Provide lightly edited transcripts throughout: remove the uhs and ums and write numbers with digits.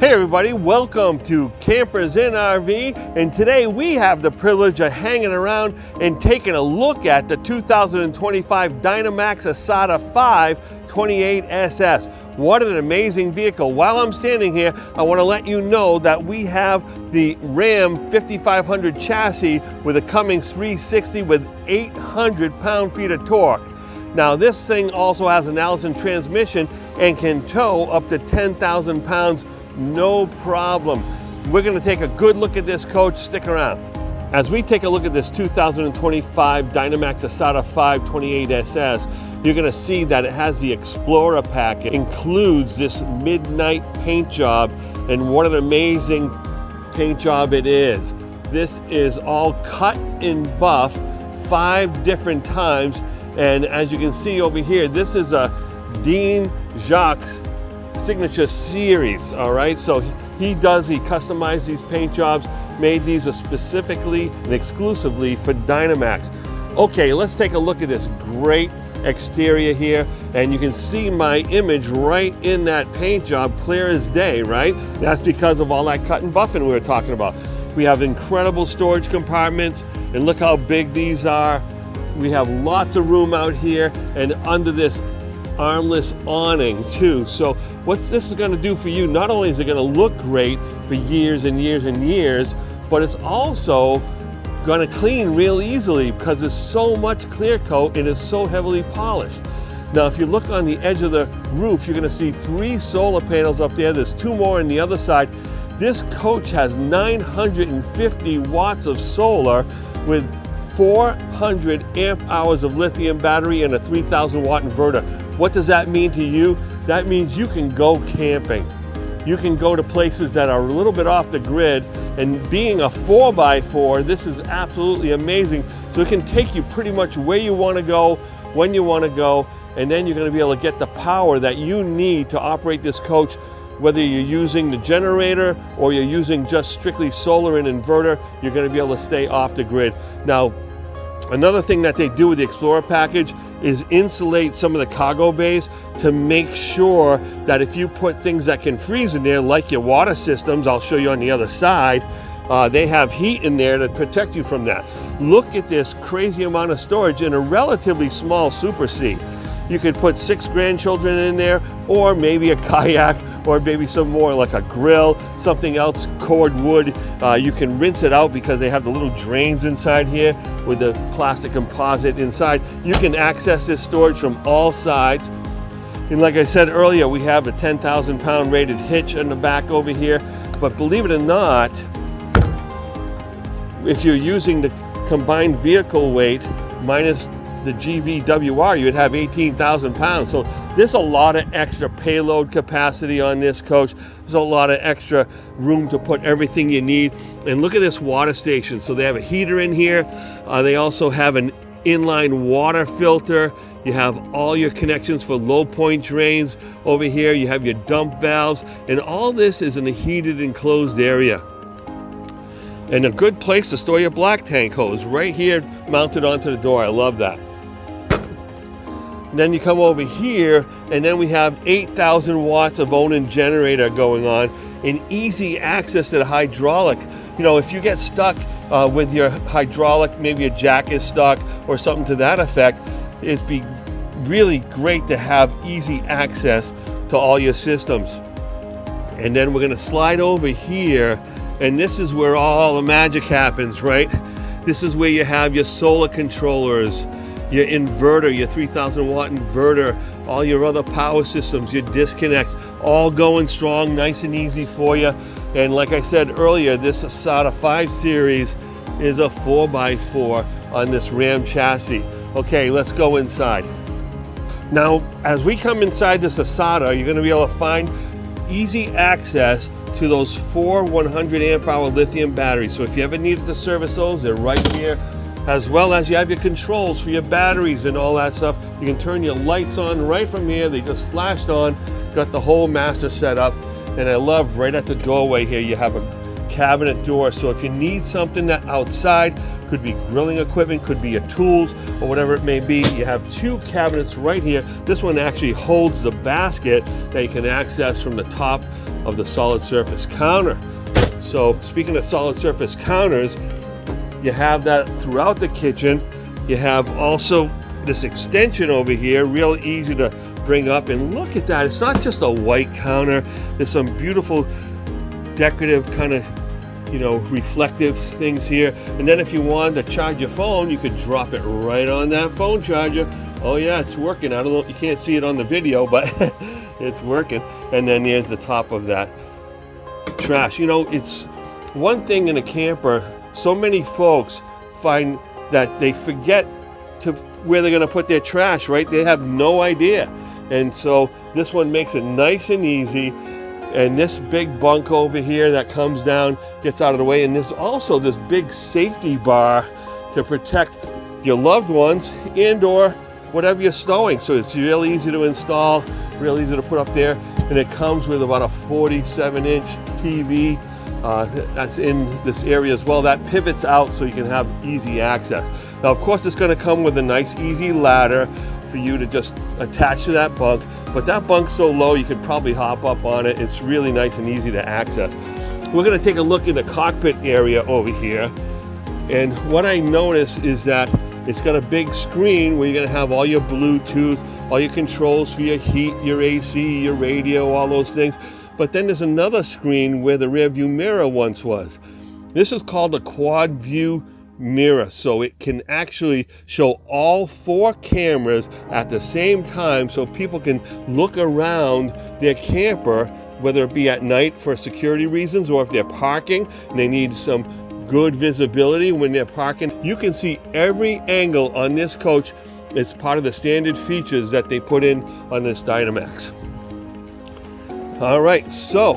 Hey everybody, welcome to Campers in RV, and today we have the privilege of hanging around and taking a look at the 2025 Dynamax Isata 5 28SS. What an amazing vehicle. While I'm standing here, I want to let you know that we have the Ram 5500 chassis with a Cummins 360 with 800 pound-feet of torque. Now this thing also has an Allison transmission and can tow up to 10,000 pounds no problem. We're going to take a good look at this coach. Stick around. As we take a look at this 2025 Dynamax Isata 5 28SS, you're going to see that it has the Explorer pack. It includes this midnight paint job, and what an amazing paint job it is. This is all cut in buff 5 different times, and as you can see over here, this is a Dean Jacques signature series. All right, so he customized these paint jobs, made these specifically and exclusively for Dynamax. Okay, let's take a look at this great exterior here, and you can see my image right in that paint job, clear as day, right? That's because of all that cut and buffing we were talking about. We have incredible storage compartments, and look how big these are. We have lots of room out here and under this armless awning too. So what this is going to do for you, not only is it going to look great for years and years and years, but it's also going to clean real easily because there's so much clear coat and it's so heavily polished. Now if you look on the edge of the roof, you're going to see 3 solar panels up there. There's 2 more on the other side. This coach has 950 watts of solar with 400 amp hours of lithium battery and a 3,000 watt inverter. What does that mean to you? That means you can go camping. You can go to places that are a little bit off the grid, and being a 4x4, this is absolutely amazing. So it can take you pretty much where you want to go, when you want to go, and then you're going to be able to get the power that you need to operate this coach, whether you're using the generator or you're using just strictly solar and inverter. You're going to be able to stay off the grid. Now, another thing that they do with the Explorer package is insulate some of the cargo bays to make sure that if you put things that can freeze in there, like your water systems, I'll show you on the other side, they have heat in there to protect you from that. Look at this crazy amount of storage in a relatively small super seat. You could put 6 grandchildren in there, or maybe a kayak, or maybe some more like a grill, something else, cord wood. You can rinse it out because they have the little drains inside here with the plastic composite inside. You can access this storage from all sides. And like I said earlier, we have a 10,000 pound rated hitch in the back over here. But believe it or not, if you're using the combined vehicle weight minus the GVWR, you'd have 18,000 pounds. So there's a lot of extra payload capacity on this coach. There's a lot of extra room to put everything you need. And look at this water station. So they have a heater in here. They also have an inline water filter. You have all your connections for low point drains over here. You have your dump valves, and all this is in a heated enclosed area. And a good place to store your black tank hose right here mounted onto the door. I love that. Then you come over here, and then we have 8,000 watts of Onan generator going on, and easy access to the hydraulic. You know, if you get stuck with your hydraulic, maybe a jack is stuck or something to that effect, it'd be really great to have easy access to all your systems. And then we're going to slide over here, and this is where all the magic happens, right? This is where you have your solar controllers, your inverter, your 3,000 watt inverter, all your other power systems, your disconnects, all going strong, nice and easy for you. And like I said earlier, this Isata 5 series is a 4x4 on this Ram chassis. Okay, let's go inside. Now, as we come inside this Isata, you're going to be able to find easy access to those 4 100 amp hour lithium batteries. So if you ever needed to service those, they're right here. As well as you have your controls for your batteries and all that stuff. You can turn your lights on right from here. They just flashed on. Got the whole master set up. And I love right at the doorway here, you have a cabinet door. So if you need something that outside, could be grilling equipment, could be your tools, or whatever it may be, you have two cabinets right here. This one actually holds the basket that you can access from the top of the solid surface counter. So speaking of solid surface counters, you have that throughout the kitchen. You have also this extension over here, real easy to bring up, and look at that. It's not just a white counter. There's some beautiful decorative kind of, you know, reflective things here. And then if you wanted to charge your phone, you could drop it right on that phone charger. Oh yeah, it's working. I don't know, you can't see it on the video, but it's working. And then there's the top of that trash. You know, it's one thing in a camper, so many folks find that they forget to where they're going to put their trash, right? They have no idea. And so this one makes it nice and easy. And this big bunk over here that comes down gets out of the way. And there's also this big safety bar to protect your loved ones and or whatever you're stowing. So it's real easy to install, real easy to put up there. And it comes with about a 47-inch TV that's in this area as well. That pivots out so you can have easy access. Now, of course, it's going to come with a nice, easy ladder for you to just attach to that bunk. But that bunk's so low, you could probably hop up on it. It's really nice and easy to access. We're going to take a look in the cockpit area over here. And what I noticed is that it's got a big screen where you're going to have all your Bluetooth, all your controls for your heat, your AC, your radio, all those things. But then there's another screen where the rear view mirror once was. This is called a quad view mirror, so it can actually show all four cameras at the same time, so people can look around their camper, whether it be at night for security reasons or if they're parking and they need some good visibility when they're parking. You can see every angle on this coach. It's part of the standard features that they put in on this Dynamax. All right, so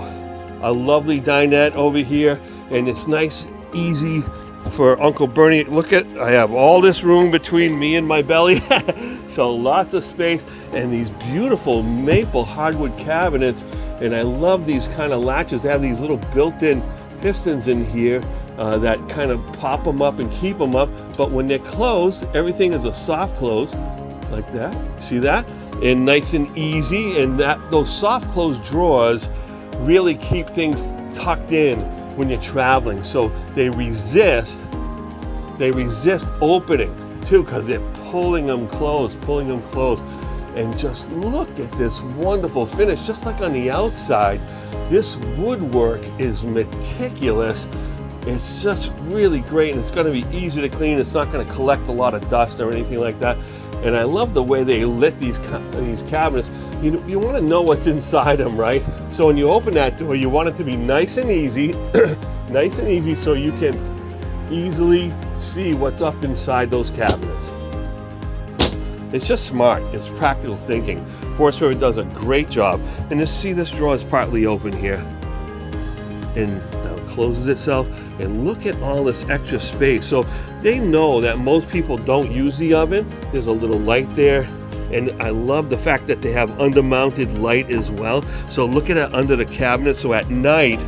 a lovely dinette over here, and it's nice, easy for Uncle Bernie. Look at, I have all this room between me and my belly. So lots of space, and these beautiful maple hardwood cabinets. And I love these kind of latches. They have these little built-in pistons in here that kind of pop them up and keep them up. But when they're closed, everything is a soft close like that. See that? And nice and easy. And those soft close drawers really keep things tucked in when you're traveling, so they resist opening too, because they're pulling them closed. And just look at this wonderful finish. Just like on the outside, this woodwork is meticulous. It's just really great, and it's going to be easy to clean. It's not going to collect a lot of dust or anything like that. And I love the way they lit these cabinets. You want to know what's inside them, right? So when you open that door, you want it to be nice and easy, nice and easy, so you can easily see what's up inside those cabinets. It's just smart. It's practical thinking. Forest River does a great job. And this drawer is partly open here, and now it closes itself. And look at all this extra space. So they know that most people don't use the oven. There's a little light there. And I love the fact that they have undermounted light as well. So look at it under the cabinet. So at night,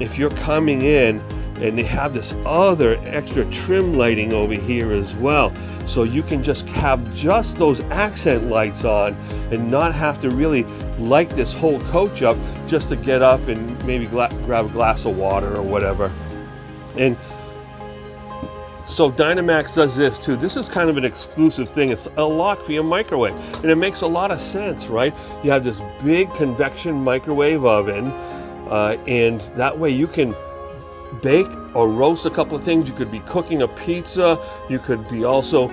if you're coming in, and they have this other extra trim lighting over here as well. So you can just have just those accent lights on and not have to really light this whole coach up just to get up and maybe grab a glass of water or whatever. And so Dynamax does this too. This is kind of an exclusive thing. It's a lock for your microwave. And it makes a lot of sense, right? You have this big convection microwave oven, and that way you can bake or roast a couple of things. You could be cooking a pizza. You could be also,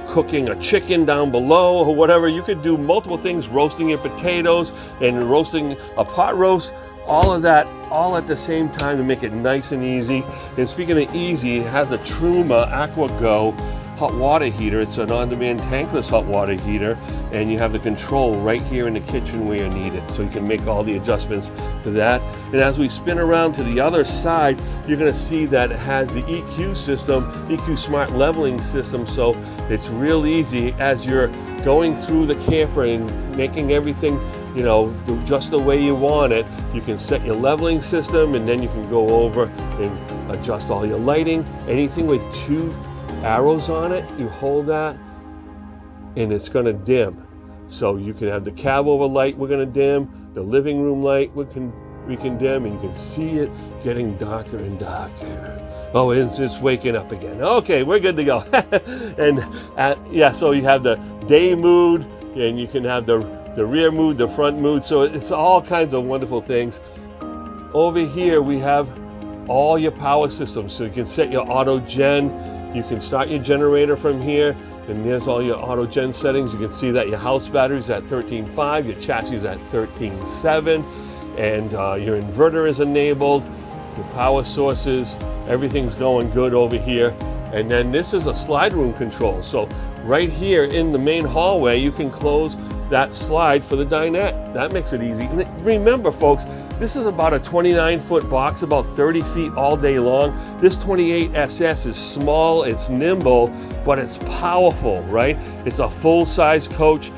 cooking a chicken down below or whatever. You could do multiple things, roasting your potatoes and roasting a pot roast. All of that, all at the same time to make it nice and easy. And speaking of easy, it has a Truma AquaGo hot water heater. It's an on-demand tankless hot water heater, and you have the control right here in the kitchen where you need it. So you can make all the adjustments to that. And as we spin around to the other side, you're gonna see that it has the EQ system, EQ Smart Leveling System. So it's real easy as you're going through the camper and making everything you know, just the way you want it. You can set your leveling system, and then you can go over and adjust all your lighting. Anything with 2 arrows on it, you hold that and it's going to dim. So you can have the cab over light, we're going to dim, the living room light we can dim, and you can see it getting darker and darker. Oh, it's waking up again. Okay, we're good to go. And yeah, so you have the day mood, and you can have the rear mood, the front mood. So it's all kinds of wonderful things. Over here, we have all your power systems. So you can set your auto gen. You can start your generator from here. And there's all your auto gen settings. You can see that your house battery's at 13.5, your chassis is at 13.7, and your inverter is enabled, your power sources, everything's going good over here. And then this is a slide room control. So right here in the main hallway, you can close that slide for the dinette. That makes it easy. And remember, folks, this is about a 29-foot box, about 30 feet all day long. This 28SS is small, it's nimble, but it's powerful, right? It's a full-size coach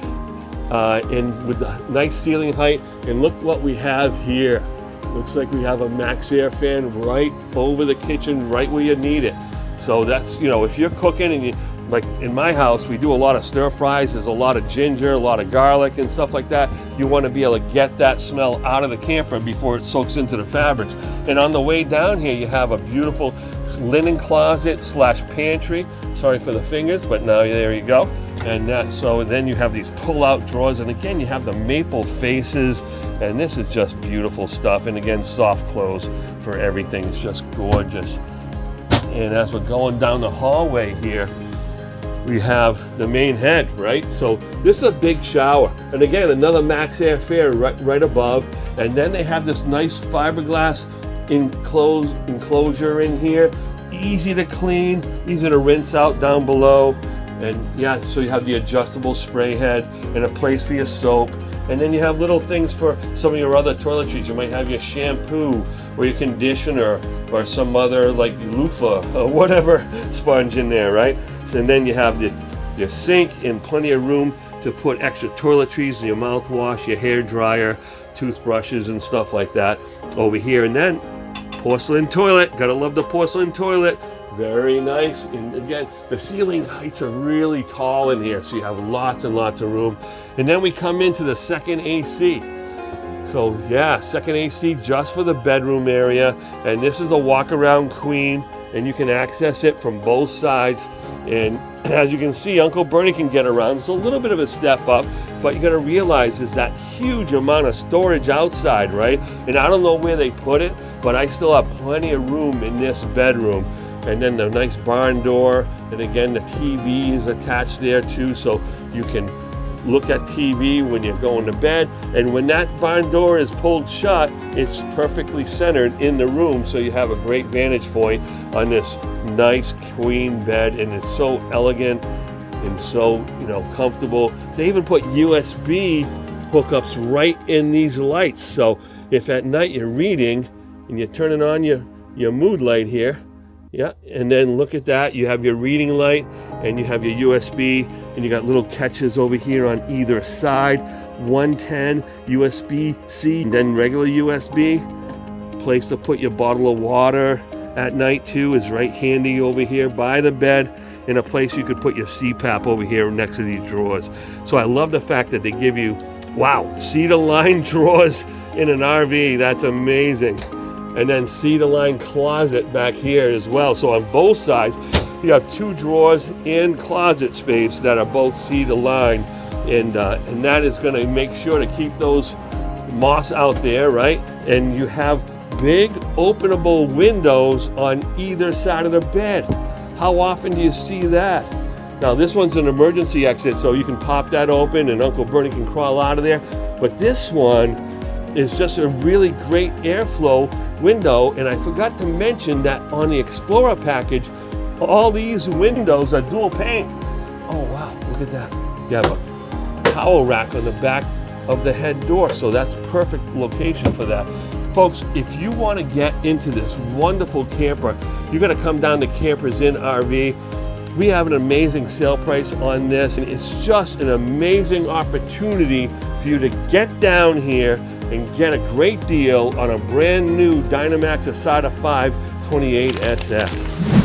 and with a nice ceiling height. And look what we have here. Looks like we have a Max Air fan right over the kitchen, right where you need it. So that's, you know, if you're cooking and you, like in my house, we do a lot of stir fries. There's a lot of ginger, a lot of garlic and stuff like that. You want to be able to get that smell out of the camper before it soaks into the fabrics. And on the way down here, you have a beautiful linen closet slash pantry. Sorry for the fingers, but now there you go. And so then you have these pull-out drawers. And again, you have the maple faces. And this is just beautiful stuff. And again, soft close for everything. It's just gorgeous. And as we're going down the hallway here, we have the main head, right? So this is a big shower. And again, another Max Air fan right above. And then they have this nice fiberglass enclosure in here. Easy to clean, easy to rinse out down below. And yeah, so you have the adjustable spray head and a place for your soap. And then you have little things for some of your other toiletries. You might have your shampoo or your conditioner or some other like loofah or whatever sponge in there, right? So, and then you have your sink and plenty of room to put extra toiletries in your mouthwash, your hair dryer, toothbrushes and stuff like that over here. And then porcelain toilet, gotta love the porcelain toilet. Very nice. And again, the ceiling heights are really tall in here, so you have lots and lots of room. And then we come into the second AC. So yeah, second AC just for the bedroom area. And this is a walk-around queen, and you can access it from both sides. And as you can see, Uncle Bernie can get around. It's a little bit of a step up, but you gotta realize is that huge amount of storage outside, right? And I don't know where they put it, but I still have plenty of room in this bedroom. And then the nice barn door, and again the TV is attached there too, so you can look at TV when you're going to bed. And when that barn door is pulled shut, it's perfectly centered in the room, so you have a great vantage point on this nice queen bed. And it's so elegant and so, you know, comfortable. They even put USB hookups right in these lights, so if at night you're reading and you're turning on your mood light here, yeah, and then look at that. You have your reading light, and you have your USB, and you got little catches over here on either side. 110 USB-C, and then regular USB. Place to put your bottle of water at night too is right handy over here by the bed, and a place you could put your CPAP over here next to these drawers. So I love the fact that they give you, wow, cedar-lined drawers in an RV. That's amazing. And then cedar-lined closet back here as well. So on both sides, you have 2 drawers and closet space that are both cedar-lined, and that is going to make sure to keep those moss out there, right? And you have big openable windows on either side of the bed. How often do you see that? Now this one's an emergency exit, so you can pop that open and Uncle Bernie can crawl out of there. But this one is just a really great airflow window. And I forgot to mention that on the Explorer package, all these windows are dual pane. Oh wow, look at that. You have a towel rack on the back of the head door, so that's perfect location for that. Folks, if you want to get into this wonderful camper, you're going to come down to Campers Inn RV. We have an amazing sale price on this, and it's just an amazing opportunity for you to get down here and get a great deal on a brand new Dynamax Isata 5 28SS.